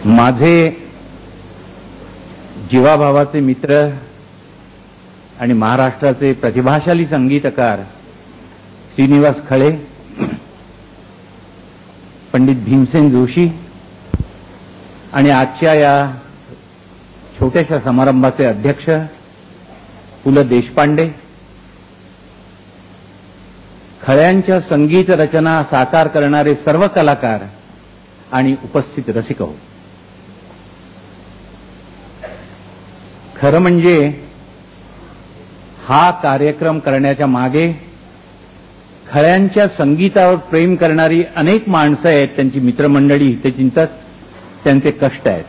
माझे जीवाभावाचे मित्र आणि महाराष्ट्राचे प्रतिभाशाली संगीतकार श्रीनिवास खळे, पंडित भीमसेन जोशी आणि आजच्या या छोट्याशा समारंभाचे अध्यक्ष पु ल देशपांडे, खळ्यांच्या संगीत रचना साकार करणारे सर्व कलाकार आणि उपस्थित रसिक हो. खरं म्हणजे हा कार्यक्रम करण्याच्या मागे खळ्यांच्या संगीतावर प्रेम करणारी अनेक माणसं आहेत, त्यांची मित्रमंडळी, हितचिंतक, त्यांचे कष्ट आहेत.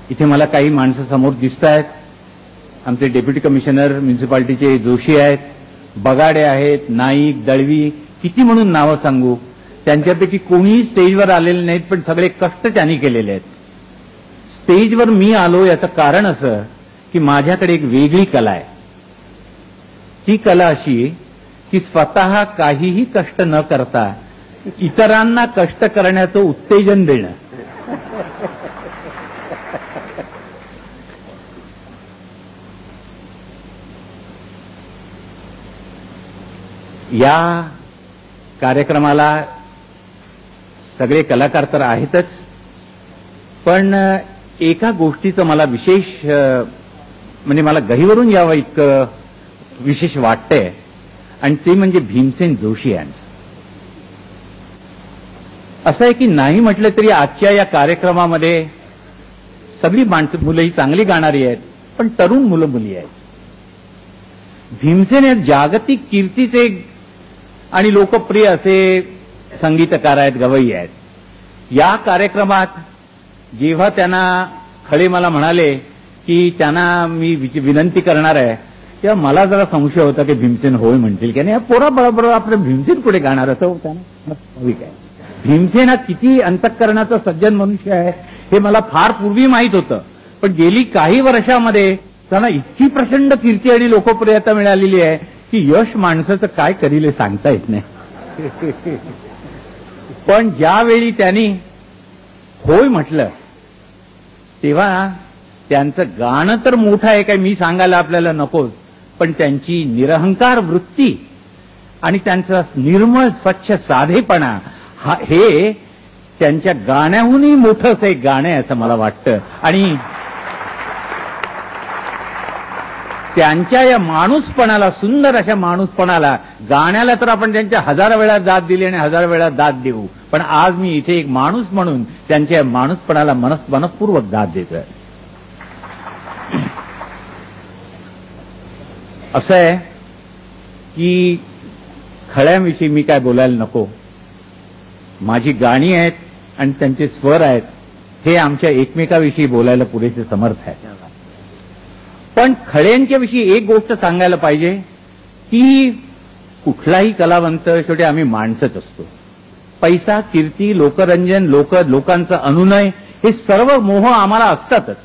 इथे मला काही माणसं समोर दिसत आहेत. आमचे डेप्युटी कमिशनर म्युनिसिपालिटीचे जोशी आहेत, बगाडे आहेत, नाईक, दळवी, किती म्हणून नावं सांगू. त्यांच्यापैकी कोणीही स्टेजवर आलेले नाहीत, पण सगळे कष्ट त्यांनी केलेले आहेत. स्टेजवर मी आलो याचं कारण असं की माझ्याकडे एक वेगळी कला आहे. ती कला अशी की स्वतः काहीही कष्ट न करता इतरांना कष्ट करण्याचं उत्तेजन देणं. या कार्यक्रमाला सगळे कलाकार तर आहेतच, पण एका गोष्टीचं मला विशेष म्हणजे मला गहिवरून यावं इतकं विशेष वाटतंय, आणि ते म्हणजे भीमसेन जोशी यांचं. असं आहे की नाही म्हटलं तरी आजच्या या कार्यक्रमामध्ये सगळी माणसं, मुलंही चांगली गाणारी आहेत, पण तरुण मुलं मुली आहेत. भीमसेन हे जागतिक कीर्तीचे आणि लोकप्रिय असे संगीतकार आहेत, गवई आहेत. या कार्यक्रमात जेव्हा त्यांना खळे मला म्हणाले की त्यांना मी विनंती करणार आहे, तेव्हा मला जरा संशय होता की भीमसेन होय म्हणतील की नाही. पोरा बरोबर आपलं भीमसेन पुढे गाणार असं त्यांना स्वाभाविक आहे. भीमसेन हा किती अंतःकरणाचा सज्जन मनुष्य आहे हे मला फार पूर्वी माहीत होतं, पण गेली काही वर्षामध्ये त्यांना इतकी प्रचंड कीर्ती आणि लोकप्रियता मिळालेली आहे की यश माणसाचं काय करील हे सांगता येत नाही. पण ज्यावेळी त्यांनी होय म्हटलं तेव्हा त्यांचं गाणं तर मोठं आहे, काय मी सांगायला आपल्याला नकोच, पण त्यांची निरहंकार वृत्ती आणि त्यांचा निर्मळ स्वच्छ साधेपणा हे त्यांच्या गाण्याहूनही मोठं असं एक गाणं आहे असं मला वाटतं. आणि त्यांच्या या माणूसपणाला, सुंदर अशा माणूसपणाला, गाण्याला तर आपण त्यांच्या 1000 वेळा दाद दिली आणि 1000 वेळा दाद देऊ, पण आज मी इथे एक माणूस म्हणून त्यांच्या माणूसपणाला मनपूर्वक दाद देतोय. असं आहे की खळ्यांविषयी मी काय बोलायला नको. माझी गाणी आहेत आणि त्यांचे स्वर आहेत, हे आमच्या एकमेकाविषयी बोलायला पुरेसे समर्थ आहेत. पण खळ्यांच्या विषयी एक गोष्ट सांगायला पाहिजे की कुठलाही कलावंत, शेवटी आम्ही माणसंच असतो. पैसा, कीर्ती, लोकरंजन, लोकांचा अनुनय, हे सर्व मोह आम्हाला असतातच.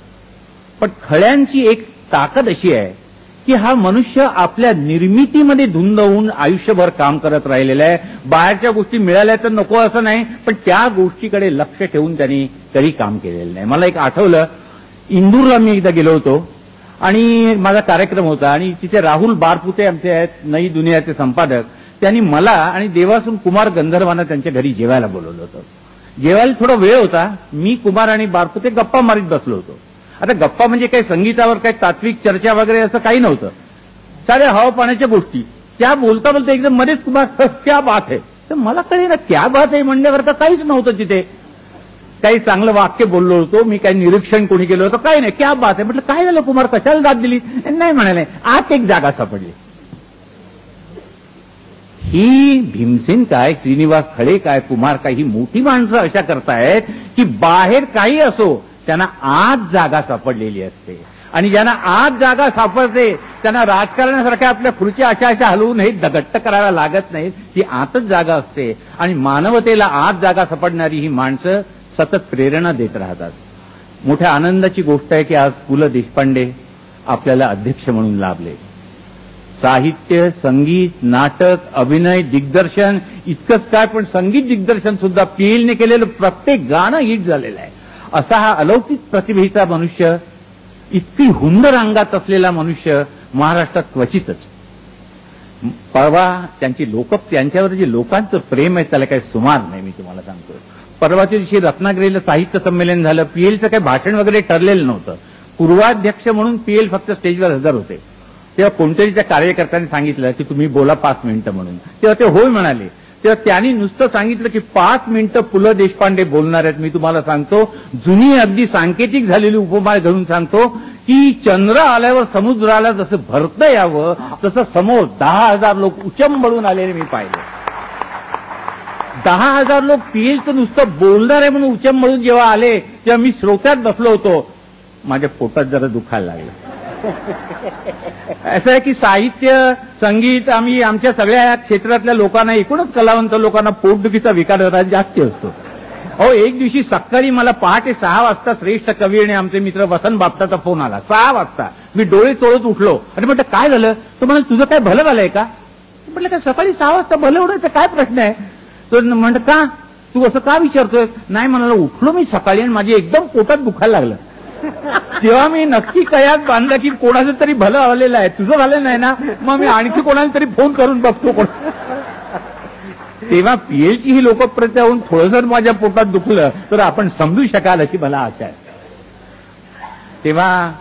पण खळ्यांची एक ताकद अशी आहे की हा मनुष्य आपल्या निर्मितीमध्ये धुंद होऊन आयुष्यभर काम करत राहिलेला आहे. बाहेरच्या गोष्टी मिळाल्या तर नको असं नाही, पण त्या गोष्टीकडे लक्ष ठेवून त्यांनी कधी काम केलेलं नाही. मला एक आठवलं, इंदूरला मी एकदा गेलो होतो आणि माझा कार्यक्रम होता आणि तिथे राहुल बारपुते आमचे आहेत, नई दुनियाचे संपादक, त्यांनी मला आणि देवासून कुमार गंधर्वांना त्यांच्या घरी जेवायला बोलवलं होतं. जेवायला थोडा वेळ होता, मी, कुमार आणि बारपुते गप्पा मारीत बसलो होतो. आता गप्पा म्हणजे काही संगीतावर काही तात्विक चर्चा वगैरे असं काही नव्हतं, साऱ्या हवा पाण्याच्या गोष्टी. त्या बोलता बोलता एकदम मध्येच कुमार क्या बात आहे, तर मला कळेल ना क्या बात आहे म्हणल्यावर का काहीच नव्हतं तिथे. काही चांगलं वाक्य बोललो होतो मी, काही निरीक्षण कोणी केलं होतं, काही नाही, क्या बात आहे म्हटलं. काय झालं कुमार, कशाला दाद दिली? नाही म्हणाले, आत एक जागा सापडली. ही भीमसेन काय, श्रीनिवास खळे काय, कुमार काय, ही मोठी माणसं अशा करतायत की बाहेर काही असो त्यांना आत जागा सापडलेली असते. आणि ज्यांना आत जागा सापडते त्यांना राजकारणासारख्या आपल्या खुर्च्या अशा हलवून हे दगट्ट करायला लागत नाही, ती आतच जागा असते. आणि मानवतेला आत जागा सापडणारी ही माणसं सतत प्रेरणा देत राहतात. मोठ्या आनंदाची गोष्ट आहे की आज पु ल देशपांडे आपल्याला अध्यक्ष म्हणून लाभले. साहित्य, संगीत, नाटक, अभिनय, दिग्दर्शन इतकंच काय, पण संगीत दिग्दर्शन सुद्धा पीएलने केलेलं प्रत्येक गाणं हिट झालेलं आहे. असा हा अलौकिक प्रतिभेचा मनुष्य, इतकी हुंदर अंगात असलेला मनुष्य महाराष्ट्रात क्वचितच. परवा त्यांच्यावर जे लोकांचं प्रेम आहे त्याला काही सुमार नाही. मी तुम्हाला सांगतो, परवाच्या दिवशी रत्नागिरीला साहित्य संमेलन झालं. पीएलचं काही भाषण वगैरे ठरलेलं नव्हतं. पूर्वाध्यक्ष म्हणून पीएल फक्त स्टेजवर हजर होते. तेव्हा कोणत्याही त्या कार्यकर्त्यांनी सांगितलं की तुम्ही बोला 5 मिनिटं म्हणून. तेव्हा ते होय म्हणाले. तेव्हा त्यांनी नुसतं सांगितलं की 5 मिनिटं पु ल देशपांडे बोलणार आहेत. मी तुम्हाला सांगतो, जुनी अगदी सांकेतिक झालेली उपमा घडून सांगतो की चंद्र आल्यावर समुद्राला जसं भरतं यावं तसं समोर 10,000 लोक उचंबळून आलेले मी पाहिले. 10,000 लोक पीएलचं नुसतं बोलणार आहे म्हणून उचंबळून जेव्हा आले तेव्हा मी श्रोत्यात बसलो होतो. माझ्या पोटात जरा दुखायला लागलं. असं आहे की साहित्य, संगीत, आम्ही आमच्या सगळ्या क्षेत्रातल्या लोकांना, एकूणच कलावंत लोकांना पोटदुखीचा विकार जास्त असतो. एक दिवशी सकाळी मला पहाटे 6 वाजता श्रेष्ठ कवी आणि आमचे मित्र वसंत बापटाचा फोन आला. 6 वाजता मी डोळे चोळत उठलो आणि म्हटलं काय झालं? तो म्हणाल तुझं काय भलं झालंय का? म्हटलं काय सकाळी 6 वाजता भलं होण्याचा काय प्रश्न आहे? तो म्हणत का तू असं का विचारतोय? नाही म्हणाला, उठलो मी सकाळी आणि माझी एकदम पोटात दुखायला लागलं. तेव्हा मी नक्की कयात बांधला की कोणाचं तरी भलं आलेलं आहे. तुझं झालं नाही ना, मग मी आणखी कोणाला तरी फोन करून बघतो कोण. तेव्हा पीएलची ही लोकप्रियता होऊन थोडंसं माझ्या पोटात दुखलं तर आपण समजू शकाल अशी मला आशा आहे. तेव्हा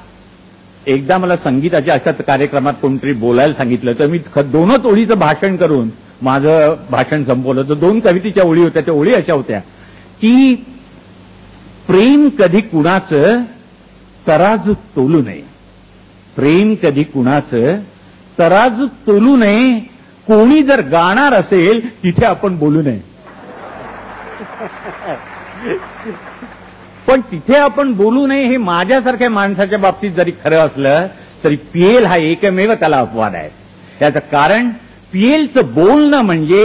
एकदा मला संगीताच्या अशाच कार्यक्रमात कोणतरी बोलायला सांगितलं तर मी 2च ओळीचं भाषण करून माझं भाषण संपवलं. तर 2 कवितेच्या ओळी होत्या. त्या ओळी अशा होत्या की प्रेम कधी कुणाचं तराजू तोलू नये. प्रेम कधी कुणाचं तराजू तोलू नये. कोणी जर गाणार असेल तिथे आपण बोलू नये. पण तिथे आपण बोलू नये हे माझ्यासारख्या माणसाच्या बाबतीत जरी खरं असलं तरी पीएल हा एकमेव त्याला अपवाद आहे. याचं कारण पीएलचं बोलणं म्हणजे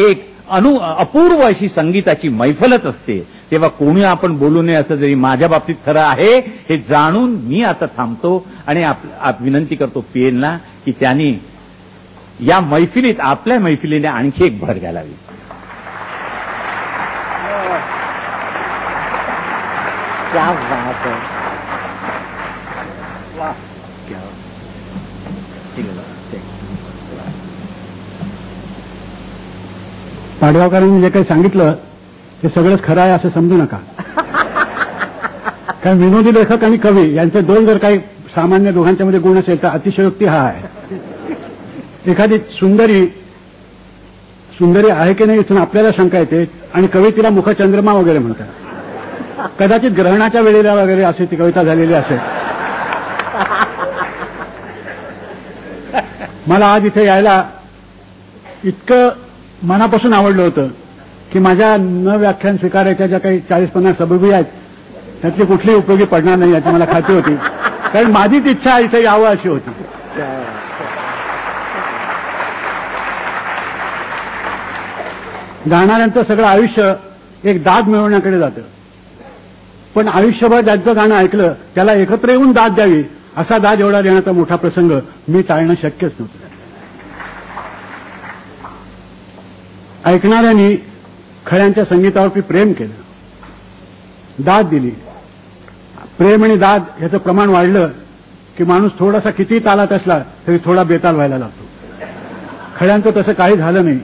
एक अपूर्व अशी संगीताची मैफलच असते. तेव्हा कोणी आपण बोलू नये असं जरी माझ्या बाबतीत खरं आहे हे जाणून मी आता थांबतो आणि विनंती करतो पीएलना की त्यांनी या मैफिलीत, आपल्या मैफिलीने आणखी एक भर घालावी. क्या बात है. पाडगावकरांनी जे काही सांगितलं ते सगळंच खरं आहे असं समजू नका. कारण विनोदी लेखक आणि कवी यांचे 2 जर काही सामान्य दोघांच्या मध्ये गुण असेल तर अतिशयोक्ती हा आहे. एखादी सुंदरी आहे की नाही इथून आपल्याला शंका येते आणि कवी तिला मुखचंद्रमा वगैरे म्हणतात. कदाचित ग्रहणाच्या वेळेला वगैरे असे ती कविता झालेली असेल. मला आज इथे यायला इतकं मनापासून आवडलं होतं की माझ्या न व्याख्यान स्वीकारायच्या ज्या काही 40-50 सबबी आहेत त्यातली कुठलीही उपयोगी पडणार नाही याची मला खात्री होती. कारण माझीच इच्छा इथे यावं अशी होती. गाणाऱ्यांचं सगळं आयुष्य एक दाद मिळवण्याकडे जातं. पण आयुष्यभर ज्यांचं गाणं ऐकलं त्याला एकत्र येऊन दाद द्यावी असा दाद एवढा देण्याचा मोठा प्रसंग मी टाळणं शक्यच नव्हतं. ऐकणाऱ्यांनी खऱ्यांच्या संगीतावरती प्रेम केलं, दाद दिली. प्रेम आणि दाद ह्याचं प्रमाण वाढलं की माणूस थोडासा किती तालात असला तरी थोडा बेताल व्हायला लागतो. खऱ्यांचं तसं काही झालं नाही,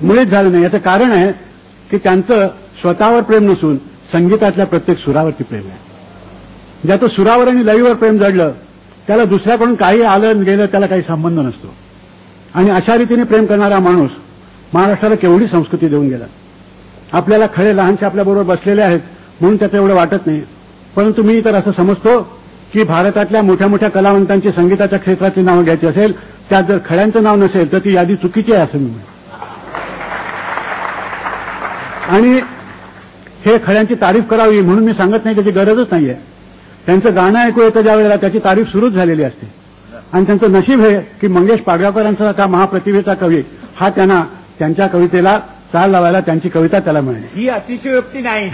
मुळीच झालं नाही. याचं कारण आहे की त्यांचं स्वतःवर प्रेम नसून संगीतातल्या प्रत्येक सुरावरती प्रेम आहे. ज्याचं सुरावर आणि लयीवर प्रेम जडलं त्याला दुसऱ्याकडून काही आलं गेलं त्याला काही संबंध नसतो. आणि अशा रीतीने प्रेम करणारा माणूस महाराष्ट्राला केवढी संस्कृती देऊन गेला. आपल्याला खरे लहानसे आपल्याबरोबर बसलेले आहेत म्हणून त्याचं एवढं वाटत नाही. परंतु मी तर असं समजतो की भारतातल्या मोठ्या मोठ्या कलावंतांची संगीताच्या क्षेत्राची नावं घ्यायची असेल त्यात जर खऱ्यांचं नाव नसेल तर ती यादी चुकीची आहे असं मी म्हणतो. आणि हे खऱ्यांची तारीफ करावी म्हणून मी सांगत नाही, त्याची गरजच नाहीये. त्यांचं गाणं ऐकू येतं ज्या वेळेला त्याची तारीफ सुरूच झालेली असते. आणि त्यांचं नशीब हे की मंगेश पाडगावकरांचा महाप्रतिभेचा कवी हा त्यांना त्यांच्या कवितेला चाल लावायला त्यांची कविता त्याला मिळाली. ही अतिशयोक्ती नाही.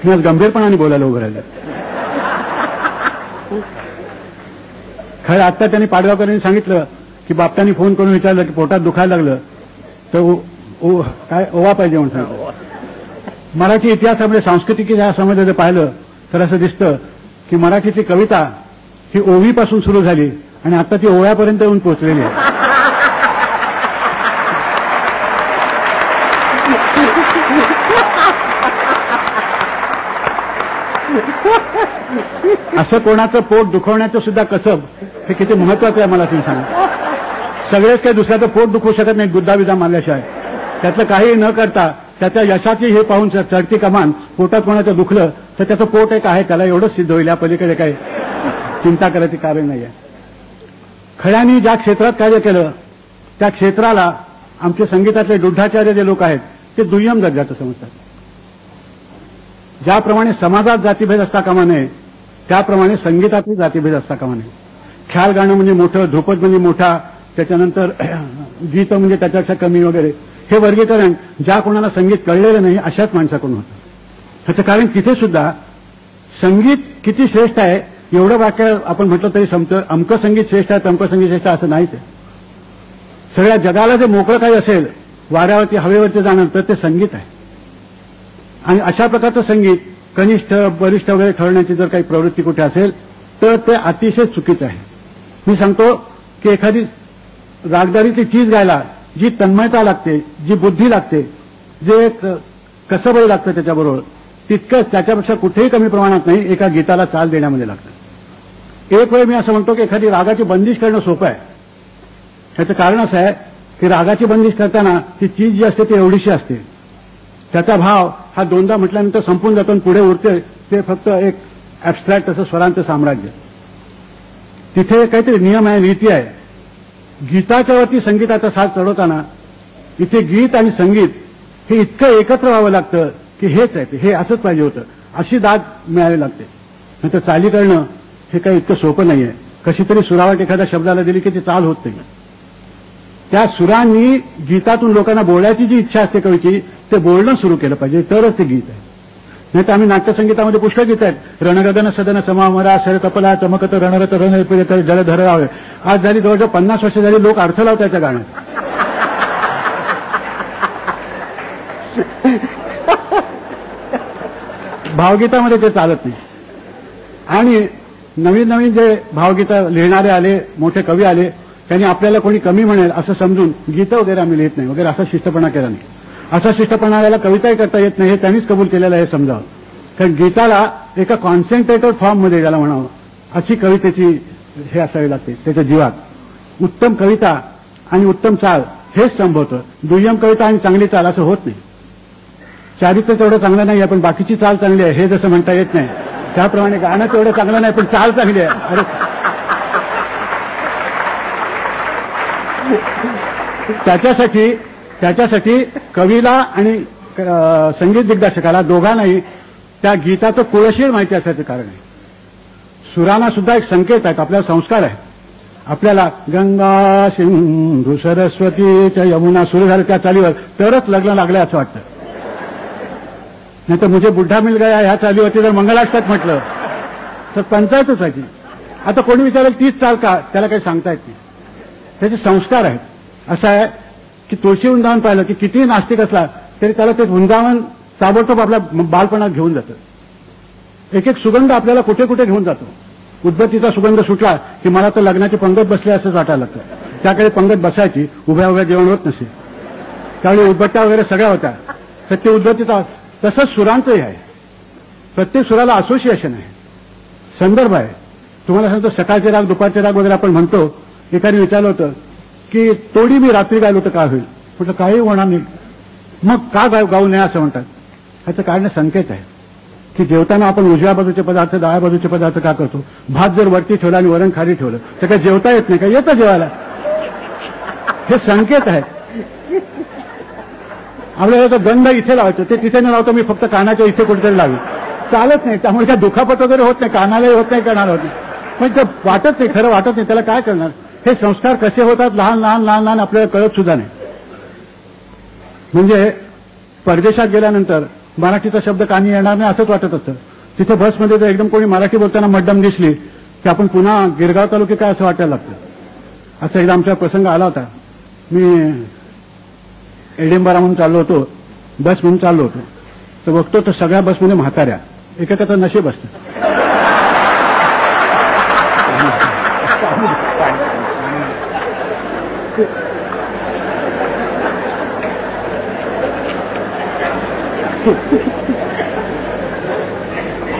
मी आज गंभीरपणाने बोलायला उभं राहिलं. खरं आत्ता त्यांनी पाडगावकरांनी सांगितलं की बापटांनी फोन करून विचारलं की पोटात दुखायला लागलं तर काय ओवा पाहिजे म्हणून सांगितलं. मराठी इतिहासामध्ये सांस्कृतिक इतिहासामध्ये जर पाहिलं तर असं दिसतं की मराठीची कविता ही ओवीपासून सुरू झाली आणि आता ती ओव्यापर्यंत येऊन पोहोचलेली आहे. असं कोणाचं पोट दुखवण्याचं सुद्धा कसब हे किती महत्वाचं आहे मला तुम्ही सांगा. सगळेच काही दुसऱ्याचं पोट दुखवू शकत नाही गुद्दाबिद्दा मारल्याशिवाय. त्यातलं काही न करता त्याच्या यशाची हे पाहून चढती कमान पोटात कोणाचं दुखलं तर त्याचं पोट एक आहे त्याला एवढंच सिद्ध होईल. या पलीकडे काही चिंता करायची कारण नाहीये. खळ्यांनी ज्या क्षेत्रात कार्य केलं त्या क्षेत्राला आमचे संगीतातले दुग्धाचार्य जे लोक आहेत ते दुय्यम दर्जाचं समजतात. ज्याप्रमाणे समाजात जातीभेद असता कामा नये त्याप्रमाणे संगीतातही जातीभेद असता कामा नये. ख्याल गाणं म्हणजे मोठं, ध्रुपद म्हणजे मोठा, त्याच्यानंतर गीत म्हणजे त्याच्यापेक्षा कमी वगैरे हे वर्गीकरण ज्या कोणाला संगीत कळलेलं नाही अशाच माणसाकडून होतं. ह्याचं कारण तिथे सुद्धा संगीत किती श्रेष्ठ आहे एवढं वाक्य आपण म्हटलं तरी संपतं. अमकं संगीत श्रेष्ठ आहे तमकं संगीत श्रेष्ठ असं नाहीच आहे. सगळ्या जगाला जे मोकळं काही असेल वाऱ्यावरती हवेवरती जाणं तर ते संगीत आहे. आणि अशा प्रकारचं संगीत कनिष्ठ वरिष्ठ वगैरे ठरवण्याची जर काही प्रवृत्ती कुठे असेल तर ते अतिशय चुकीचं आहे. मी सांगतो की एखादी रागदारीची चीज गायला जी तन्मयता लागते, जी बुद्धी लागते, जे कसबही लागतं त्याच्याबरोबर तितकंच त्याच्यापेक्षा कुठेही कमी प्रमाणात नाही एका गीताला चाल देण्यामध्ये लागतं. एक वेळ मी असं म्हणतो की एखादी रागाची बंदिश करणं सोपं आहे. त्याचं कारण असं आहे की रागाची बंदिश करताना ती चीज जी असते ती एवढीशी असते. त्याचा भाव हा दोनदा म्हटल्यानंतर संपून जातो आणि पुढे उरते ते फक्त एक ऍबस्ट्रॅक्ट असं स्वरांचं साम्राज्य. तिथे काहीतरी नियम आहे, नीती आहे. गीताच्या वरती संगीताचा साथ चढवताना इथे गीत आणि संगीत हे इतकं एकत्र व्हावं लागतं की हेच आहे, हे असंच पाहिजे होतं अशी दाद मिळावी लागते. नंतर चाली करणं हे काही इतकं सोपं नाहीये. कशी तरी सुरावट एखाद्या शब्दाला दिली की ती चाल होत नाही. त्या सुरांनी गीतातून लोकांना बोलायची जी इच्छा असते कवीची ते बोलणं सुरू केलं पाहिजे तरच ते गीत आहे. नाही तर आम्ही नाट्यसंगीतामध्ये पुष्कळ गीत आहेत. रणगदन सदन समामरा शर कपला चमकत रणरत रण जलधर रावे. आज झाली जवळजवळ 50 वर्ष झाली लोक अर्थ लावतात त्या गाण्यात. भावगीतामध्ये ते चालत नाही. आणि नवीन नवीन जे भावगीतं लिहिणारे आले, मोठे कवी आले, त्यांनी आपल्याला कोणी कमी म्हणेल असं समजून गीतं वगैरे आम्ही लिहित नाही वगैरे असा शिस्तपणा केला नाही. असा शिस्तपणा याला कविताही करता येत नाही हे त्यांनीच कबूल केलेलं आहे समजावं. कारण गीताला एका कॉन्सन्ट्रेटेड फॉर्ममध्ये ज्याला म्हणावं अशी कवितेची हे असावी लागते. त्याच्या जीवात उत्तम कविता आणि उत्तम चाल हेच संभवतं. दुय्यम कविता आणि चांगली चाल असं होत नाही. चारित्र्य तेवढं चांगलं नाही आहे पण बाकीची चाल चांगली आहे हे जसं म्हणता येत नाही त्याप्रमाणे गाणं तेवढं चांगलं नाही पण चाल चांगली आहे. अरे त्याच्यासाठी कवीला आणि संगीत दिग्दर्शकाला दोघांनाही त्या गीताचं कुळशीर माहिती असायचं कारण आहे. सुरांना सुद्धा एक संकेत आहेत, आपल्याला संस्कार आहे. आपल्याला गंगा सिंधू सरस्वतीच्या यमुना सुरू झालं त्या चालीवर तरच लग्न लागलं असं वाटतं. नाही तर मुझे बुड्ढा मिल गया ह्या चालीवरती जर मंगलाष्टक म्हटलं तर पंचायतच आहे ती. आता कोणी विचारेल तीच चाल का, त्याला काही सांगता येत नाही. त्याचे संस्कार आहेत. असं आहे की तुळशी वृंदावन पाहिलं की कितीही नास्तिक असला तरी त्याला ते वृंदावन ताबडतोब आपल्या बालपणात घेऊन जातं. एक एक सुगंध आपल्याला कुठे कुठे घेऊन जातो. उदबत्तीचा सुगंध सुटला की मला तर लग्नाची पंगत बसली असंच वाटायला लागतं. त्याकडे पंगत बसायची, उभ्या उभ्या जेवण होत नसे, त्यावेळी उदबत्त्या वगैरे सगळ्या होत्या. तर ते उदबत्तीचा तसंच सुरांचंही आहे. प्रत्येक सुराला असोसिएशन आहे, संदर्भ आहे. तुम्हाला सांगतो सकाळचे राग दुपारचे राग वगैरे आपण म्हणतो. एकाने विचारलं होतं की तोडी मी रात्री गायलो तर काय होईल. म्हटलं काही होणार नाही. मग का गाऊ नये असं म्हणतात. ह्याचं कारण संकेत आहे की जेवताना आपण उजव्या बाजूचे पदार्थ डाव्या बाजूचे पदार्थ का करतो. भात जर वरती ठेवला आणि वरण खाली ठेवलं तर काय जेवता येत नाही का, येतं जेवायला. हे संकेत आहेत. आपल्याला तर गंध इथे लावायचं ते तिथे न लावतो मी फक्त कानाच्या इथे कुठेतरी लावी चालत नाही. त्यामुळे काय दुखापत वगैरे होत नाही, कानालाही होत नाही, कानाला होत नाही. पण ते वाटत नाही, खरं वाटत नाही, त्याला काय करणार. हे संस्कार कसे होतात लहान लहान लहान लहान आपल्याला कळत सुद्धा नाही. म्हणजे परदेशात गेल्यानंतर मराठीचा शब्द कानी येणार नाही असंच वाटत असतं. तिथे बसमध्ये जर एकदम कोणी मराठी बोलताना मड्डम दिसली की आपण पुन्हा गिरगाव तालुके काय असं वाटायला लागतं. असं एकदा आमचा प्रसंग आला होता. मी एडिंबरा म्हणून चाललो होतो, बस म्हणून चाललो होतो तर बघतो तर सगळ्या बसमध्ये म्हाताऱ्या, एकेकाचं नशीब असतं.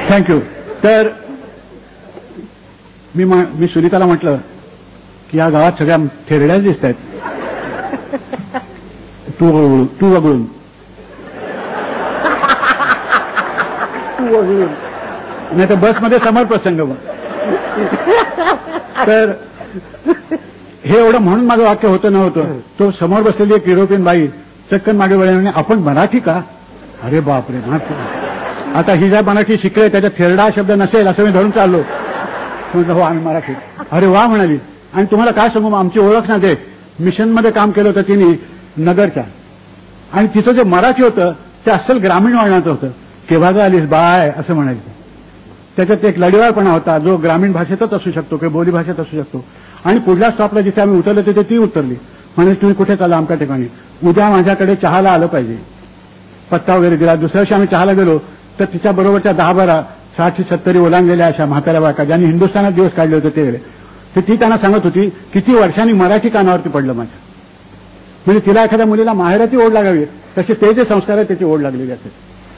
थँक्यू. तर मी सुनीताला म्हटलं की या गावात सगळ्या थेरड्याच दिसत आहेत, तू वगळून नाही तर बसमध्ये समोर प्रसंग. तर हे एवढं म्हणून माझं वाक्य होतं नव्हतं. तो समोर बसलेली एक युरोपियन बाई चटकन मागे वळल्याने, आपण मराठी का? अरे बापरे, आता ही ज्या मराठी शिकले त्याच्यात थेरडा शब्द नसेल असं मी धरून चाललो. म्हटलं हो आम्ही मराठी. अरे वा म्हणाली. आणि तुम्हाला काय सांगू, आमची ओळख ना दे, मिशनमध्ये काम केलं होतं तिने नगरच्या, आणि तिचं जे मराठी होतं ते अस्सल ग्रामीण वळणाचं होतं. केव्हा ग आलीस बाय असं म्हणायचं. त्याच्यात एक लढीवाळपणा होता जो ग्रामीण भाषेतच असू शकतो किंवा बोली भाषेत असू शकतो. आणि पुढल्या स्टॉपला जिथे आम्ही उतरलो तिथे ती उतरली. म्हणजे तुम्ही कुठे चालला? आमच्या ठिकाणी. उद्या माझ्याकडे चहाला आलं पाहिजे. पत्ता वगैरे दिला. दुसऱ्या दिवशी आम्ही चहाला गेलो तर तिच्या बरोबरच्या 10-12 60-70 ओलांडलेल्या अशा म्हाताऱ्या बायका ज्यांनी हिंदुस्थानात दिवस काढले होते ते वेळे, तर ती त्यांना सांगत होती किती वर्षांनी मराठी कानावरती पडलं माझ्या. म्हणजे तिला एखाद्या मुलीला माहेराची ओढ लागावी तसे ते जे संस्कार आहेत त्याची ओढ लागलेली असते.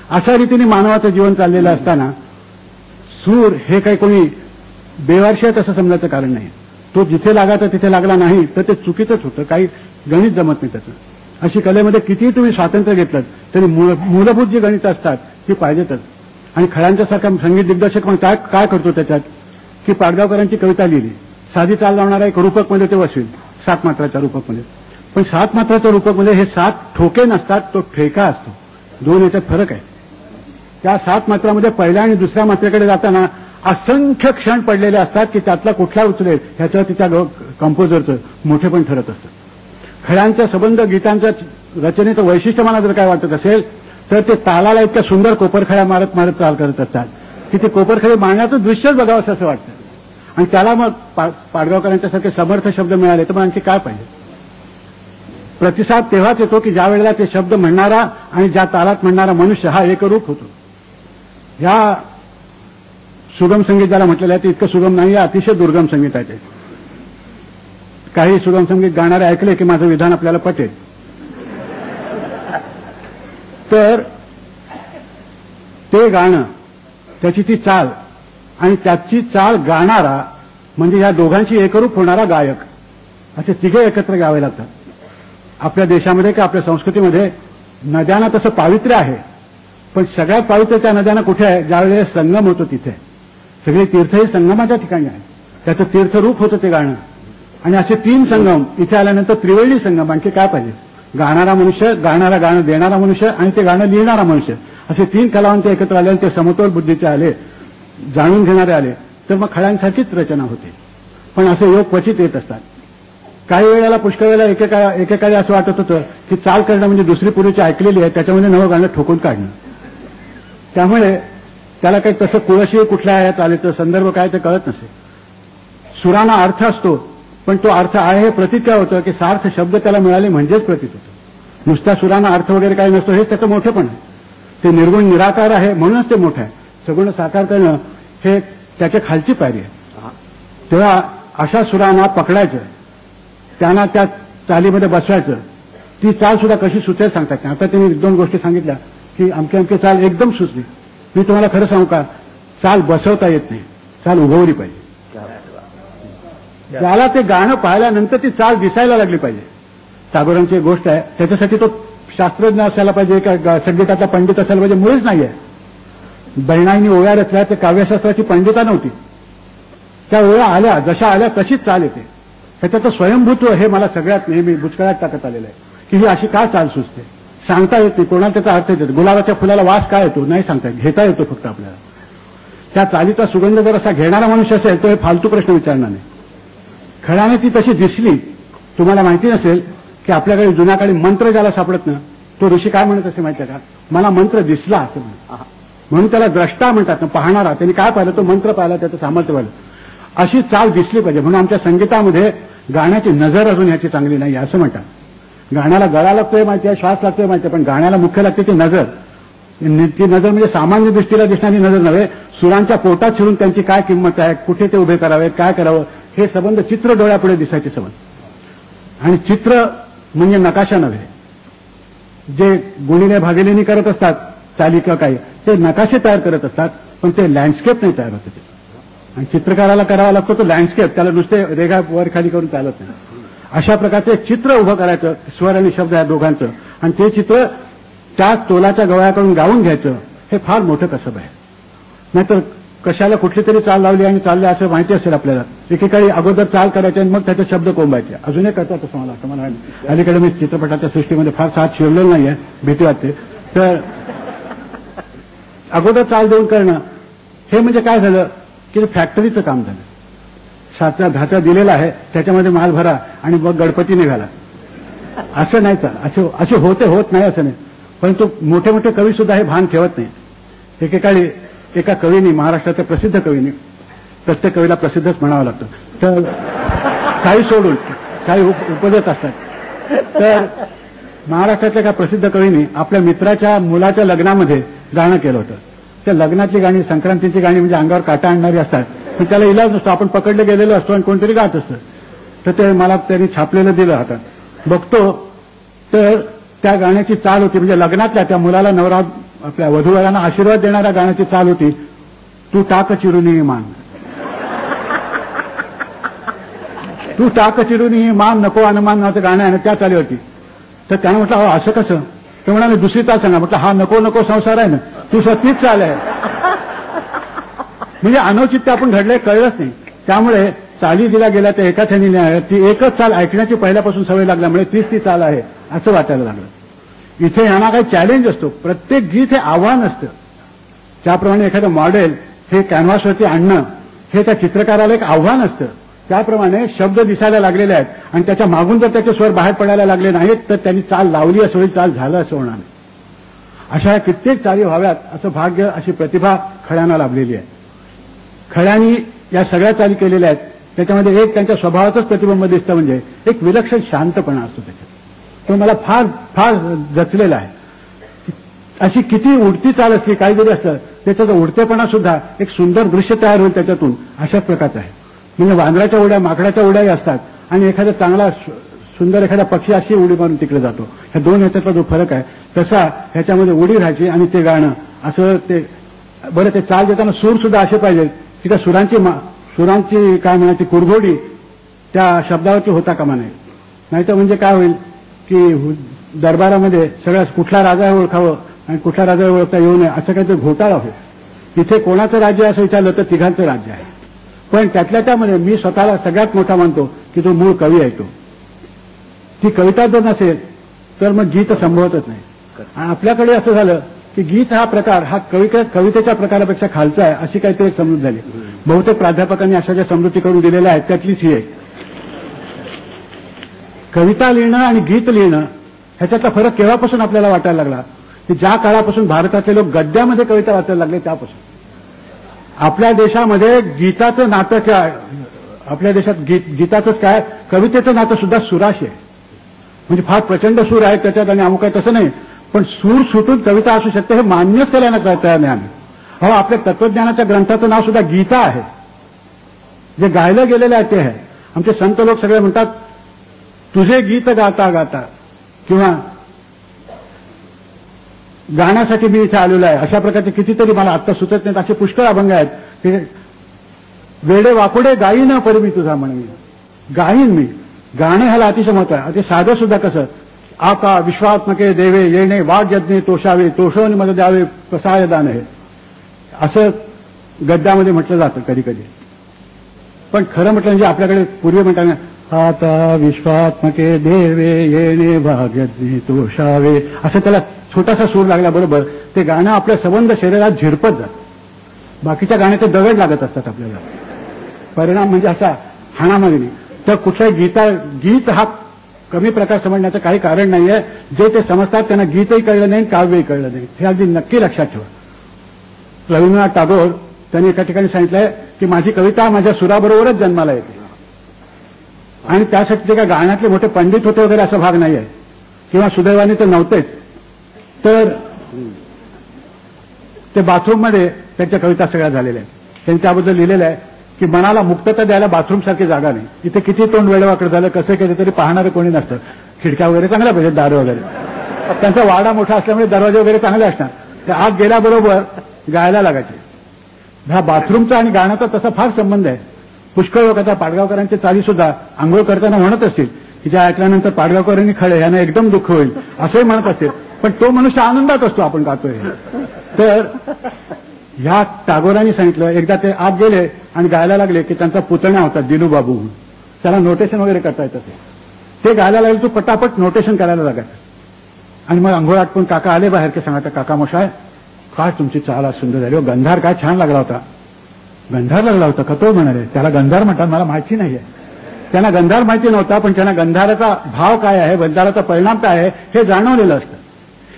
अशा रीतीने मानवाचं जीवन चाललेलं असताना सूर हे काही कोणी बेवारशी आहे तसं समजायचं कारण नाही. तो जिथे लागायचा तिथे लागला नाही तर ते चुकीचंच होतं. काही गणित जमत नाही त्याचं. अशी कलेमध्ये कितीही तुम्ही स्वातंत्र्य घेतलं तरी मूलभूत जी गणित असतात ती पाहिजेतच. आणि खळ्यांच्या सारखा संगीत दिग्दर्शक पण काय करतो त्याच्यात की पाडगावकरांची कविता लिहिली, साधी चाल लावणारा एक रूपकमध्ये ते वसवेल 7 मात्राच्या रूपकमध्ये. पण 7 मात्राच्या रूपकमध्ये हे 7 ठोके नसतात, तो ठेका असतो. 2 याच्यात फरक आहे. त्या 7 मात्रामध्ये पहिल्या आणि दुसऱ्या मात्रेकडे जाताना असंख्य क्षण पडलेले असतात की त्यातला कुठला उचलेल ह्याच्यावर तिच्या कंपोजरचं मोठेपण ठरत असतं. खळ्यांचा संबंध गीतांच्या रचनेचं वैशिष्ट्य मला जर काय वाटत असेल तर ते तालाला इतक्या सुंदर कोपरखळ्या मारत मारत चाल करत असतात की ते कोपरखळे मारण्याचं दृश्यच बघावं असं वाटतं. आणि त्याला मग पाडगावकरांच्यासारखे समर्थ शब्द मिळाले तर मग आणखी काय पाहिजे. प्रतिसाद तेव्हाच येतो की ज्या वेळेला ते शब्द म्हणणारा आणि ज्या तालात म्हणणारा मनुष्य हा एकरूप होतो. ह्या सुगम संगीत ज्याला म्हटलेलं आहे ते इतकं सुगम नाही, अतिशय दुर्गम संगीत आहे ते. काही सुगम संगीत गाणारे ऐकले की माझं विधान आपल्याला पटेल. तर ते गाणं, त्याची ती चाल आणि त्याची चाल गाणारा म्हणजे या दोघांची एकरूप होणारा गायक, असे तिघे एकत्र गावे लागतात. आपल्या देशामध्ये किंवा आपल्या संस्कृतीमध्ये नद्यांना तसं पावित्र्य आहे, पण सगळ्यात पावित्र्य त्या नद्यांना कुठे आहे? ज्यावेळेस संगम होतो तिथे. सगळे तीर्थही संगमाच्या ठिकाणी आहे. त्याचं तीर्थरूप होतं ते गाणं. आणि असे 3 संगम इथे आल्यानंतर त्रिवेणी संगम. आणखी काय पाहिजे? गाणारा मनुष्य, गाणारा गाणं देणारा मनुष्य आणि ते गाणं लिहिणारा मनुष्य, असे 3 कलावंत एकत्र आले आणि ते समतोल बुद्धीचे आले, जाणून घेणारे आले, तर मग खळ्यांसारखीच रचना होते. पण असे योग क्वचित येत असतात. काही वेळेला पुष्कळ वेळेला एकेकाळी असं वाटत होतं की चाल करणं म्हणजे दुसरी पूर्वीची ऐकलेली आहे त्याच्यामध्ये नवं गाणं ठोकून काढणं. त्यामुळे त्याला काही तसं कुळशी कुठल्या आहे चालेचं संदर्भ काय ते कळत नसे. सुरांना अर्थ असतो, पण तो अर्थ आहे हे प्रतीत काय होतं की सार्थ शब्द त्याला मिळाले म्हणजेच प्रतीत होतं. नुसत्या सुरांना अर्थ वगैरे काही नसतो, हेच त्याचं मोठेपण आहे. ते निर्गुण निराकार आहे म्हणूनच ते मोठं आहे. सगुण साकार करणं हे त्याच्या खालची पायरी आहे. तेव्हा अशा सुरांना पकडायचं, त्यांना त्या चालीमध्ये बसवायचं. ती चाल सुद्धा कशी सुचेल सांगतात. आता त्यांनी 1-2 गोष्टी सांगितल्या की अमकी चाल एकदम सुचली. मी तुम्हाला खरं सांगू का, चाल बसवता येत नाही, चाल उगवली पाहिजे. त्याला ते गाणं पाहिल्यानंतर ती चाल दिसायला लागली पाहिजे. टागोरांची एक गोष्ट आहे, त्याच्यासाठी तो शास्त्रज्ञ असायला पाहिजे का संगीताचा पंडित असायला पाहिजे, मुळीच नाहीये. बहिणाईंनी ओव्या रचल्या, ते काव्यशास्त्राची पंडिता नव्हती. त्या ओव्या आल्या, जशा आल्या तशीच चाल येते. त्याच्याचं स्वयंभूत्व हे मला सगळ्यात नेहमी बुचकळ्यात टाकत आलेलं आहे की ही अशी का चाल सुचते. सांगता येत नाही, कोणाला त्याचा अर्थ येतो. गुलाबाच्या फुलाला वास काय येतो नाही सांगता येत, घेता येतो फक्त आपल्याला. त्या चालीचा सुगंध जर असा घेणारा मनुष्य असेल तो हे फालतू प्रश्न विचारणार नाही. खळ्याने ती तशी दिसली. तुम्हाला माहिती नसेल की आपल्याकडे जुन्या काळी मंत्र ज्याला सापडत ना, तो ऋषी काय म्हणत असे माहिती आहे का? मला मंत्र दिसला असं म्हणून त्याला द्रष्टा म्हणतात ना, पाहणारा. त्यांनी काय पाहिलं? तो मंत्र पाहिला, त्याचं सामर्थ्य पाहिलं. अशी चाल दिसली पाहिजे. म्हणून आमच्या संगीतामध्ये गाण्याची नजर अजून ह्याची चांगली नाही असं म्हणतात. गाण्याला गळा लागतोय माहिती आहे, श्वास लागतोय माहिती आहे, पण गाण्याला मुख्य लागते ती नजर. ती नजर म्हणजे सामान्य दृष्टीला दिसणारी नजर नव्हे, सुरांच्या पोटात शिरून त्यांची काय किंमत आहे, कुठे ते उभे करावे, काय करावं, हे संबंध चित्र डोळ्यापुढे दिसायचे संबंध. आणि चित्र म्हणजे नकाशा नव्हे. जे गुणिले भागिलेनी करत असतात चाली किंवा काही, ते नकाशे तयार करत असतात, पण ते लँडस्केप नाही तयार होत. आणि चित्रकाराला करावा लागतो तो लँडस्केप, त्याला नुसते रेघा वर खाली करून चालत नाही. अशा प्रकारचे चित्र उभं करायचं, स्वर आणि शब्द या दोघांचं, आणि ते चित्र त्या तोलाच्या गवळ्याकडून गाऊन घ्यायचं, हे फार मोठं कसब आहे. नाहीतर कशाला कुठली तरी चाल लावली आणि चालले असं माहिती असेल आपल्याला, एकेकाळी अगोदर चाल करायचे आणि मग त्याचे शब्द कोंबायचे. अजूनही करतात असं मला वाटतं. मला अलीकडे मी चित्रपटाच्या सृष्टीमध्ये फार साथ शिरलेलं नाहीये, भीती वाटते. तर अगोदर चाल देऊन करणं हे म्हणजे काय झालं की फॅक्टरीचं काम झालं. साचा धाचा दिलेला आहे, त्याच्यामध्ये माल भरा आणि मग गणपती निघाला, असं नाही. असे होत नाही असं नाही. परंतु मोठे मोठे कवी सुद्धा हे भान ठेवत नाही. एकेकाळी एका कवीने, महाराष्ट्राच्या प्रसिद्ध कवीने, प्रत्येक कवीला प्रसिद्धच म्हणावं लागतं, तर काही सोडून काही उपजत असतात. तर महाराष्ट्रातल्या एका प्रसिद्ध कवीने आपल्या मित्राच्या मुलाच्या लग्नामध्ये गाणं केलं होतं. त्या लग्नाची गाणी, संक्रांतीची गाणी म्हणजे अंगावर काटा आणणारी असतात, पण त्याला इलाज नसतो. आपण पकडले गेलेलो असतो आणि कोणतरी गात असतं. तर ते मला त्यांनी छापलेलं दिलं हातात. बघतो तर त्या गाण्याची चाल होती, म्हणजे लग्नातल्या त्या मुलाला नवरा आपल्या वधूवरांना आशीर्वाद देणाऱ्या गाण्याची चाल होती, तू टाक चिरुनी मान, तू टाक चिरुनी मान नको अनुमान नावाचं गाणं आहे, त्या चालीवरती. तर त्यानं म्हटलं अहो असं कसं? ते म्हणाले दुसरी चाल सांगा. म्हटलं हा नको नको संसार आहे ना, तू तीच चाल आहे. म्हणजे अनौचित्य आपण घडलंय कळलंच नाही. त्यामुळे चाली दिल्या गेल्या त्या एका ठिकाणी ती एकच चाल ऐकण्याची पहिल्यापासून सवय लागल्यामुळे तीच ती चाल आहे असं वाटायला लागलं. इथे यांना काही चॅलेंज असतो. प्रत्येक गीत हे आव्हान असतं. त्याप्रमाणे एखादं मॉडेल हे कॅनव्हासवरती आणणं हे त्या चित्रकाराला एक आव्हान असतं. त्याप्रमाणे शब्द दिसायला लागलेले आहेत आणि त्याच्या मागून जर त्याचे स्वर बाहेर पडायला लागले नाहीत तर त्यांनी चाल लावली असं होईल, चाल झालं असं होणार नाही. अशा कित्येक चाली व्हाव्यात असं भाग्य, अशी प्रतिभा खळ्यांना लाभलेली आहे. खळ्यांनी या सगळ्या चाली केलेल्या आहेत. त्याच्यामध्ये एक त्यांच्या स्वभावाचंच प्रतिबिंब दिसतं, म्हणजे एक विलक्षण शांतपणा असतो त्याच्यात. तो मला फार फार जचलेला आहे. अशी किती उडती चाल असली, काही जरी असलं त्याचा उडतेपणा सुद्धा एक सुंदर दृश्य तयार होईल त्याच्यातून, अशाच प्रकारचं आहे. म्हणजे वांद्राच्या उड्या, माकडाच्या उड्याही असतात आणि एखादा चांगला सुंदर एखादा पक्षी अशी उडी मारून तिकडे जातो. ह्या दोन ह्याच्यातला जो फरक आहे तसा ह्याच्यामध्ये उडी राहायची आणि ते गाणं असं. ते बरं, ते चाल देताना सूर सुद्धा असे पाहिजे की त्या सुरांची काय म्हणायची कुरघोडी त्या शब्दावरती होता कामा नये. नाहीतर म्हणजे काय होईल की दरबारामध्ये सगळ्या कुठला राजा ओळखावं आणि कुठला राजा ओळखता येऊ नये असं काहीतरी घोटाळा होईल. तिथे कोणाचं राज्य असं विचारलं तर तिघांचं राज्य आहे. पण त्यातल्या त्यामध्ये मी स्वतःला सगळ्यात मोठा मानतो की तो मूळ कवी आहे. तो ती कविता जर नसेल तर मग गीत संभवतच नाही. आणि आपल्याकडे असं झालं की गीत हा प्रकार हा कवितेच्या प्रकारापेक्षा खालचा आहे अशी काहीतरी एक समजूत झाली. बहुतेक प्राध्यापकांनी अशा ज्या समजुती करून दिलेल्या आहेत त्यातलीच ही एक. कविता लिहिणं आणि गीत लिहिणं ह्याच्यातला फरक केव्हापासून आपल्याला वाटायला लागला की ज्या काळापासून भारतातले लोक गद्यामध्ये कविता वाचायला लागले त्यापासून. आपल्या देशामध्ये गीताचं नातं काय, आपल्या देशात गीताचंच काय, कवितेचं नातं सुद्धा सुराशी आहे. म्हणजे फार प्रचंड सूर आहेत त्याच्यात आणि अमुक आहे तसं नाही, पण सूर सुटून कविता असू शकते हे मान्यच करायला तयार नाही आम्ही. अहो, आपल्या तत्वज्ञानाच्या ग्रंथाचं नाव सुद्धा गीता आहे. जे गायलं गेलेलं आहे ते आहे. आमचे संत लोक सगळे म्हणतात तुझे गीत गाता गाता, किंवा गाण्यासाठी मी इथे आलेलो आहे, अशा प्रकारचे कितीतरी मला आत्ता सुचत नाहीत असे पुष्कळ अभंग आहेत. ते वेडे वाकुडे गाईन परमी तुझा म्हणून गाईन मी. गाणं ह्याला अतिशय महत्व आहे. ते साधं सुद्धा कसं, आका विश्वात्मके देवे येणे वाघ यज्ञे तोषावे तोषवून मद द्यावे प्रसाय दान हे असं गद्यामध्ये म्हटलं जातं कधी कधी. पण खरं म्हटलं म्हणजे आपल्याकडे पूर्वी म्हणताना आता विश्वात्मके देवे येणे वाघ यज्ञे तोषावे असं त्याला छोटासा सूर लागल्याबरोबर ते गाणं आपल्या संबंध शरीरात झिरपत जातं. बाकीच्या गाण्याचे दगड लागत असतात आपल्याला. परिणाम म्हणजे असा हाणामागणी. तर कुठल्याही गीत हा कमी प्रकार समजण्याचं काही कारण नाहीये. जे ते समजतात त्यांना गीतही कळलं नाही, काव्यही कळलं नाही, हे अगदी नक्की लक्षात ठेवा. रवींद्रनाथ टागोर त्यांनी एका ठिकाणी सांगितलंय की माझी कविता माझ्या सुराबरोबरच जन्माला येते. आणि त्यासाठी ते काय गाण्यातले मोठे पंडित होते वगैरे असा भाग नाही आहे, किंवा सुदैवाने तर नव्हतेच. तर ते बाथरूममध्ये त्यांच्या कविता सगळ्या झालेल्या आहेत. त्यांनी त्याबद्दल लिहिलेलं आहे की मनाला मुक्तता द्यायला बाथरूम सारखी जागा नाही. इथे किती तोंड वेळेवाकडे झालं कसं केलं तरी पाहणारं कोणी नसतं. खिडक्या वगैरे चांगल्या पाहिजे, दारं वगैरे. त्यांचा वाडा मोठा असल्यामुळे दरवाजे वगैरे चांगले असणार. ते आत गेल्याबरोबर गायला लागायचे. हा बाथरूमचा आणि गाण्याचा तसा फार संबंध आहे. पुष्कळ लोक आता पाडगावकरांचे चाली सुद्धा आंघोळ करताना म्हणत असतील की ज्या ऐकल्यानंतर पाडगावकरांनी खळे यांना एकदम दुःख होईल असंही म्हणत असतील. पण तो मनुष्य आनंदात असतो आपण गातोय. तर ह्या टागोरांनी सांगितलं, एकदा ते आत गेले आणि गायला लागले की त्यांचा पुतण्या होता दिलूबाबू म्हणून, त्याला नोटेशन वगैरे करता येतं. ते गायला लागले तो पटापट नोटेशन करायला लागायचं. आणि मग अंघोळ आटपून काका आले बाहेर की सांगा काका मशाय काय तुमची चाल आज सुंदर झाली, गंधार काय छान लागला होता. गंधार लागला होता का? तो म्हणाले त्याला गंधार म्हणतात, मला माहिती नाहीये. त्यांना गंधार माहिती नव्हता, पण त्यांना गंधाराचा भाव काय आहे, गंधाराचा परिणाम काय आहे हे जाणवलेलं असतं.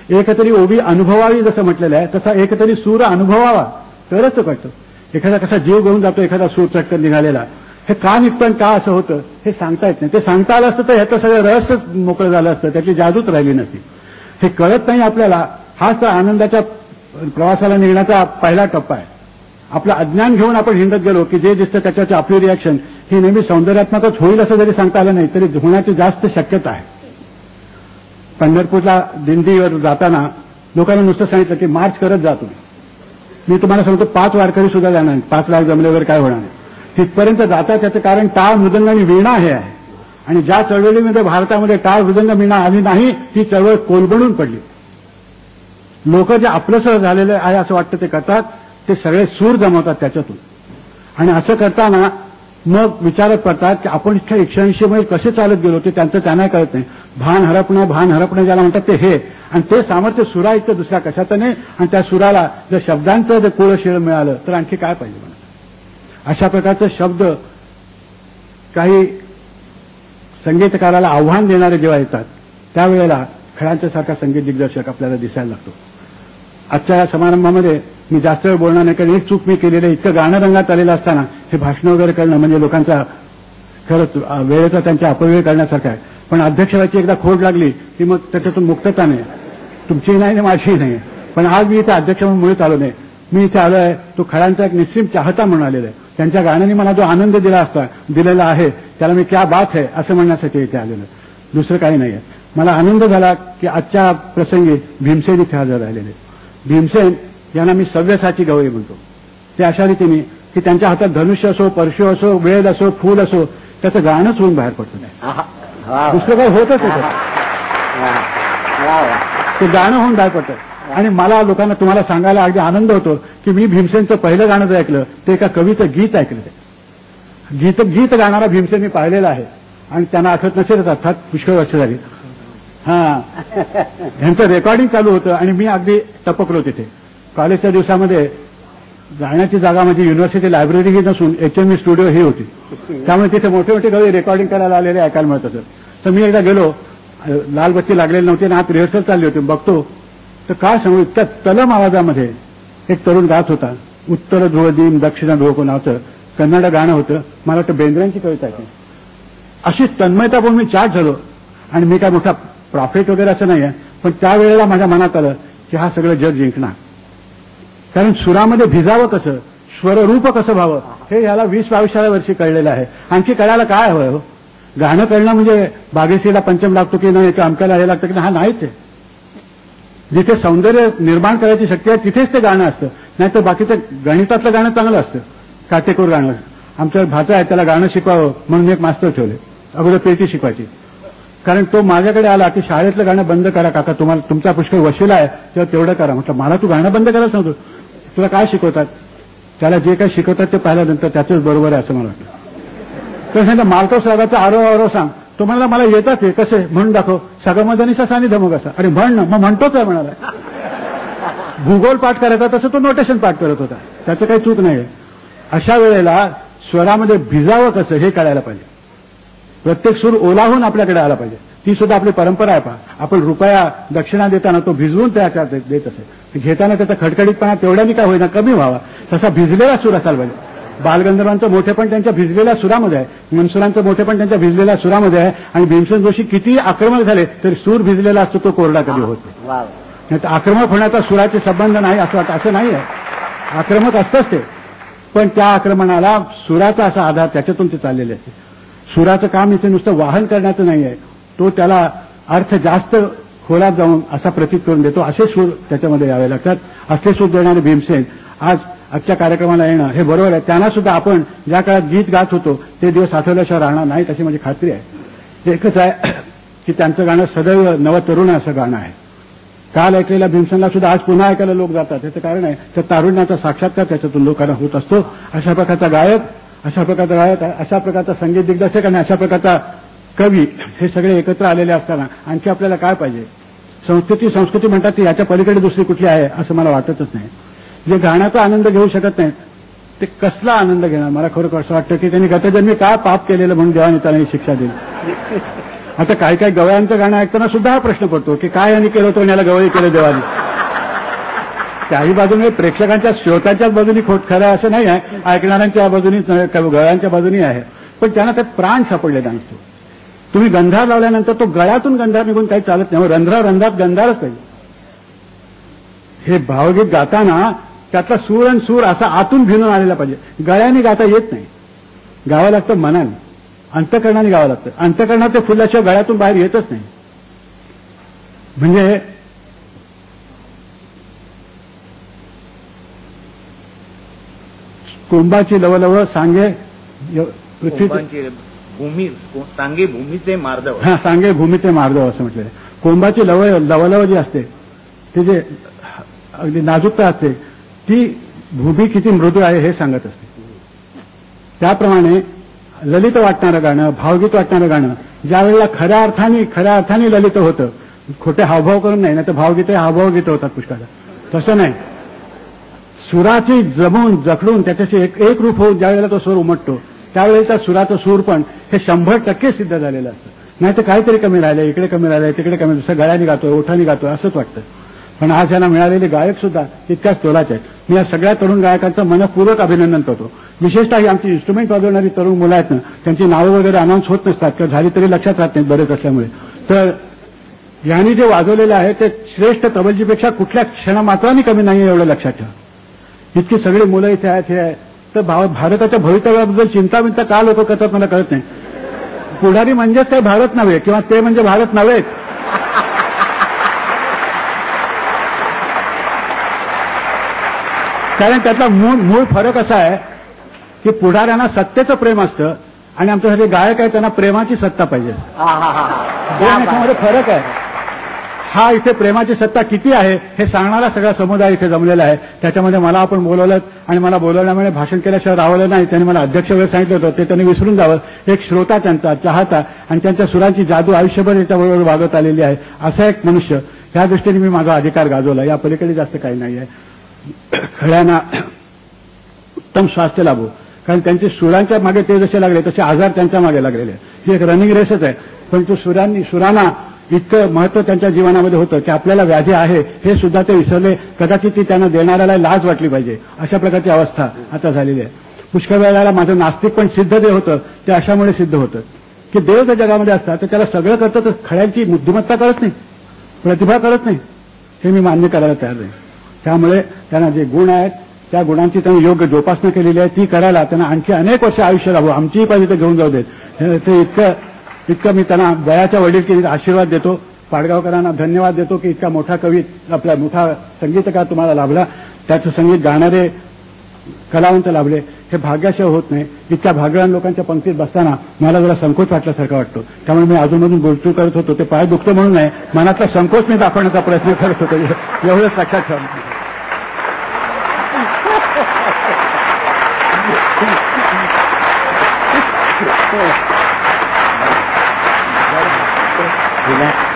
एकतरी ओवी अनुभवावी जसं म्हटलेलं आहे तसा एकतरी सूर अनुभवावा तरच तो कळतो. एखादा कसा जीव घेऊन जातो एखादा सूर चटकन निघालेला, हे का निघतं आणि का असं होतं हे सांगता येत नाही. ते सांगता आलं असतं तर ह्याचं सगळं रहस्यच मोकळं झालं असतं, त्याची जादूच राहिली नसती. हे कळत नाही आपल्याला. हाच तर आनंदाच्या प्रवासाला निघण्याचा पहिला टप्पा आहे. आपलं अज्ञान घेऊन आपण हिंडत गेलो की जे दिसतं त्याच्याची आपली रिॲक्शन ही नेहमी सौंदर्यात्मकच होईल असं जरी सांगता आलं नाही तरी होण्याची जास्त शक्यता आहे. पंढरपूरला दिंडीवर जाताना लोकांना नुसतं सांगितलं की मार्च करत जा तुम्ही. मी तुम्हाला सांगतो 5 वारकरी सुद्धा जाणार नाही, 5 लाख जमले वगैरे काय होणार नाही. तिथपर्यंत जातात त्याचं कारण टाळ मृदंग आणि वीणा हे आहे. आणि ज्या चळवळीमध्ये भारतामध्ये टाळ मृदंग वीणा आली नाही ती चळवळ कोलबडून पडली. लोक जे आपलंसं झालेलं आहे असं वाटतं ते करतात, ते सगळे सूर जमवतात त्याच्यातून. आणि असं करताना मग विचारत पडतात की आपण इतक्या 180 मैल कसे चालत गेलो ते त्यांचं त्यांना कळत नाही. भान हरपणं ज्याला म्हणतात ते हे. आणि ते सामर्थ्य सुरा इतकं दुसऱ्या कशाचं नाही. आणि त्या सुराला जर शब्दांचं जर कुळशिळ मिळालं तर आणखी काय पाहिजे म्हणा. अशा प्रकारचे शब्द काही संगीतकाराला आव्हान देणारे जेव्हा येतात त्यावेळेला खळ्यांच्या सारखा संगीत दिग्दर्शक आपल्याला दिसायला लागतो. आजच्या या समारंभामध्ये मी जास्त वेळ बोलणार नाही कारण एक चूक मी केलेली आहे. इतकं गाणं रंगात आलेलं असताना हे भाषण वगैरे करणं म्हणजे लोकांचा खरंच वेळेचा त्यांचा अपव्यय करण्यासारखा आहे. पण अध्यक्षाची एकदा खोड लागली की मग त्याच्यातून मुक्तता नाही. तुमचीही नाही माझीही नाही. पण आज मी इथे अध्यक्ष म्हणून मुळीच आलो नाही. मी इथे आलोय तो खळ्यांचा एक निश्चित चाहता म्हणून आलेला आहे. त्यांच्या गाण्याने मला जो आनंद दिलेला आहे त्याला मी क्या बात है असं म्हणण्यासाठी इथे आलेलो. दुसरं काही नाही आहे. मला आनंद झाला की आजच्या प्रसंगी भीमसेन इथे हजर राहिलेले. भीमसेन यांना मी सव्यसाची गवळी म्हणतो. ते अशा रीतीने की त्यांच्या हातात धनुष्य असो, परशु असो, वेद असो, फूल असो, त्याचं गाणंच होऊन बाहेर पडतं नाही. दुसरं काही होतच होतं. ते गाणं होऊन बाहेर पडतं. आणि मला लोकांना तुम्हाला सांगायला अगदी आनंद होतो की मी भीमसेनचं पहिलं गाणं जे ऐकलं ते एका कवीचं गीत ऐकलं. ते गीत गाणारा भीमसेन मी पाहिलेला आहे. आणि त्यांना आठवत नसेलच अर्थात पुष्कळ वर्ष झाली. ह्यांचं रेकॉर्डिंग चालू होतं आणि मी अगदी टपकलो तिथे. कॉलेजच्या दिवसामध्ये जाण्याची जागा म्हणजे युनिव्हर्सिटी लायब्ररी ही नसून HMV स्टुडिओ ही होती. त्यामुळे तिथे मोठे मोठे कवी रेकॉर्डिंग करायला आलेले ऐकायला मिळत असत. तर मी एकदा गेलो, लाल बत्ती लागलेली नव्हती आणि आत रिहर्सल चालली होती. बघतो तर काय सांगू, इतक्या तलम आवाजामध्ये एक तरुण गात होता. उत्तर ध्रुव दिन दक्षिण ध्रुव नावचं कन्नड गाणं होतं. मला वाटतं बेंद्र्यांची कविता आहे. अशी तन्मयता पण मी चार्ज झालो. आणि मी काय मोठा प्रॉफिट वगैरे असं नाही आहे, पण त्यावेळेला माझ्या मनात आलं की हा सगळं जग जिंकणार. कारण सुरामध्ये भिजावं कसं, स्वररूप कसं व्हावं हे ह्याला 20-22 वर्षी कळलेलं आहे. आणखी कळायला काय हवं हो. गाणं कळणं म्हणजे बागेशीला पंचम लागतो की नाही, अमक्याला हे लागतं की नाही, हा नाहीच आहे. जिथे सौंदर्य निर्माण करायची शक्ती आहे तिथेच ते गाणं असतं. नाहीतर बाकीचं गणितातलं गाणं चांगलं असतं, काटेकोर गाणं. आमच्या भाचा आहे त्याला गाणं शिकवावं म्हणून एक मास्तर ठेवले. अगोदर पेटी शिकवायची. कारण तो माझ्याकडे आला की शाळेतलं गाणं बंद करा काका, तुम्हाला तुमचा पुष्कळ वशिला आहे तेव्हा तेवढं करा. म्हटलं मला तू गाणं बंद करायला सांगतो, तुला काय शिकवतात. त्याला जे काही शिकवतात ते पाहिल्यानंतर त्याचंच बरोबर आहे असं मला वाटतं. तर सांगितलं मालकस रागाचा आरो सांग. तो म्हणाला मला येतात हे कसे म्हणून दाखव. सगमधनिसा सानी धमक असा. अरे म्हण ना. मग म्हणतोच आहे म्हणाला. भूगोल पाठ करायचा तसं तो नोटेशन पाठ करत होता. त्याचं काही चूक नाही. अशा वेळेला स्वरामध्ये भिजावं कसं हे कळायला पाहिजे. प्रत्येक सूर ओलाहून आपल्याकडे आला पाहिजे. ती सुद्धा आपली परंपरा आहे. पहा आपण रुपया दक्षिणा देताना तो भिजवून त्या देत असे. घेताना त्याचा खडखडीतपणा तेवढ्यानी काय होईना कमी व्हावा तसा भिजलेला सूर असायला पाहिजे. बालगंधर्वांचं मोठेपण त्यांच्या भिजलेल्या सुरामध्ये आहे. मनसुरांचं मोठेपण त्यांच्या भिजलेल्या सुरामध्ये आहे. आणि भीमसेन जोशी किती आक्रमक झाले तरी सूर भिजलेला असतो, तो कोरडा कधी होतो. नाही तर आक्रमक होण्याचा सुराचे संबंध नाही असं वाटतं, असं नाही आहे. आक्रमक असतंच ते, पण त्या आक्रमणाला सुराचा असा आधार, त्याच्यातून ते चाललेले असते. सुराचं काम इथे नुसतं वाहन करण्याचं नाही आहे, तो त्याला अर्थ जास्त खोलात जाऊन असा प्रतीत करून देतो. असे सूर त्याच्यामध्ये यावे लागतात. असले सूर देणारे भीमसेन आज आजच्या कार्यक्रमाला येणं हे बरोबर आहे. त्यांना सुद्धा आपण ज्या काळात गीत गात होतो ते दिवस आठवल्याशिवाय राहणार नाहीत अशी माझी खात्री आहे. एकच आहे की त्यांचं गाणं सदैव नवतरुण असं गाणं आहे. काल ऐकलेल्या भीमसेनला सुद्धा आज पुन्हा ऐकायला लोक जातात. त्याचं कारण आहे तर तारुण्याचा साक्षात्कार त्याच्यातून लोकांना होत असतो. अशा प्रकारचा गायक, अशा प्रकारचा संगीत दिग्दर्शक आणि अशा प्रकारचा कवी हे सगळे एकत्र आलेले असताना आणखी आपल्याला काय पाहिजे. संस्कृती म्हणतात ती याच्या पलीकडे दुसरी कुठली आहे असं मला वाटतच नाही. जे गाण्याचा आनंद घेऊ शकत नाहीत ते कसला आनंद घेणार. मला खरोखर असं वाटतं की त्यांनी गतजन्मी काय पाप केलेलं म्हणून देवाने त्यांना ही शिक्षा दिली. आता काही गवळ्यांचं गाणं ऐकताना सुद्धा हा प्रश्न पडतो की काय यांनी केलं होतं आणि याला गवळी केलं देवाने. त्याही बाजूने प्रेक्षकांच्या श्रोत्यांच्याच बाजूनी खोट खरं असं नाही आहे, ऐकणाऱ्यांच्या बाजूनी गवळ्यांच्या बाजूनी आहे. पण त्यांना त्यात प्राण सापडलेला नसतो. तुम्ही गंधार लावल्यानंतर तो गळ्यातून गंधार निघून काही चालत नाही. रंध्रात गंधारच पाहिजे. हे भावगीत गाताना त्यातला सूर आणि सूर असा आतून भिनून आलेला पाहिजे. गळ्याने गाता येत नाही, गावं लागतं मनाने, अंतकरणाने गावं लागतं. अंतकरणात ते फुलल्याशिवाय गळ्यातून बाहेर येतच नाही. म्हणजे कुंभाची लवलव सांगे पृथ्वी भूमी सांगे भूमीचे मार्दव. हा, सांगे भूमीचे मार्दव असं म्हटलेलं. कोंबाची लवलव जी असते ती जे अगदी नाजूकता असते ती भूमी किती मृदू आहे हे सांगत असते. त्याप्रमाणे ललित वाटणारं गाणं, भावगीत वाटणारं गाणं ज्या वेळेला खऱ्या अर्थाने ललित होतं, खोटे हावभाव करून नाही, तर भावगीते हावभावगीत होतात पुष्कळ. तसं नाही, सुराची जमून जखडून त्याच्याशी एक रूप होऊन ज्या वेळेला तो स्वर उमटतो त्यावेळेस त्या सुराचं सूर पण हे 100% सिद्ध झालेलं असतं. नाही तर काहीतरी कमी राहिलं, इकडे कमी राहिलं, तिकडे कमी, दुसरं गळ्याने गातोय, ओठाने गातोय असंच वाटतं. पण आज यांना मिळालेले गायक सुद्धा तितक्याच तोलाचे आहेत. मी या सगळ्या तरुण गायकांचं मनपूर्वक अभिनंदन करतो. विशेषतः ही आमची इन्स्ट्रुमेंट वाजवणारी तरुण मुलं आहेत ना, त्यांची नावं वगैरे अनाऊन्स होत नसतात किंवा झाली तरी लक्षात राहत नाहीत बरेच असल्यामुळे. तर यांनी जे वाजवलेलं आहे ते श्रेष्ठ तबलजीपेक्षा कुठल्या क्षणमात्राने कमी नाही एवढं लक्षात ठेवा. इतकी सगळी मुलं इथे आहेत हे आहे. तर भारताच्या भवितव्याबद्दल चिंता का लोक करतात मला कळत नाही. पुढारी म्हणजेच काही भारत नव्हे किंवा ते म्हणजे भारत नव्हेच. कारण त्यातला मूळ फरक असा आहे की पुढाऱ्यांना सत्तेचं प्रेम असतं आणि आमच्यासाठी गायक आहे त्यांना प्रेमाची सत्ता पाहिजे. याच्यामध्ये फरक आहे. हा इथे प्रेमाची सत्ता किती आहे हे सांगणारा सगळा समुदाय इथे जमलेला आहे. त्याच्यामध्ये मला आपण बोलवलं आणि मला बोलवल्यामुळे भाषण केल्याशिवाय राहिलं नाही. त्यांनी मला अध्यक्ष वेळ सांगितलं होतं ते त्यांनी विसरून जावं. एक श्रोता त्यांचा, चाहता आणि त्यांच्या सुरांची जादू आयुष्यभर याच्याबरोबर वागत आलेली आहे असा एक मनुष्य. त्या दृष्टीने मी माझा अधिकार गाजवला. या पलीकडे जास्त काही नाही आहे. खळ्यांना उत्तम स्वास्थ्य लाभो, कारण त्यांचे सुरांच्या मागे ते जसे लागले तसे आजार त्यांच्या मागे लागलेले आहेत. ही एक रनिंग रेसच आहे. पण तो सुरांना इतकं महत्व त्यांच्या जीवनामध्ये होतं की आपल्याला व्याधी आहे हे सुद्धा ते विसरले. कदाचित ती त्यांना देणाऱ्याला लाज वाटली पाहिजे अशा प्रकारची अवस्था आता झालेली आहे. पुष्कळ वेळेला माझं नास्तिक पण सिद्ध जे होतं ते अशामुळे सिद्ध होतं की देव जर जगामध्ये असतात तर त्याला सगळं करतं तर खळ्यांची बुद्धिमत्ता कळत नाही, प्रतिभा कळत नाही. हे मी मान्य करायला तयार नाही. त्यामुळे त्यांना जे गुण आहेत त्या गुणांची त्यांनी योग्य जोपासना केलेली आहे ती करायला त्यांना आणखी अनेक वर्ष आयुष्य लाभो. आमचीही पाहिजे ते घेऊन जाऊ देत. ते इतकं मी त्यांना वयाच्या वडीलकीचा आशीर्वाद देतो. पाडगावकरांना धन्यवाद देतो की इतका मोठा कवी, आपला मोठा संगीतकार तुम्हाला लाभला. त्याचं संगीत गाणारे कलावंत लाभले. हे भाग्याशिवाय होत नाही. इतक्या भाग्यवान लोकांच्या पंक्तीत बसताना मला जरा संकोच वाटल्यासारखा वाटतो. त्यामुळे मी अजूनमधून बोलतो करत होतो. ते पाय दुखतो म्हणून नाही, मनातला संकोच मी दाखवण्याचा प्रयत्न करत होतो. एवढंच लक्षात ठेवा. Relax.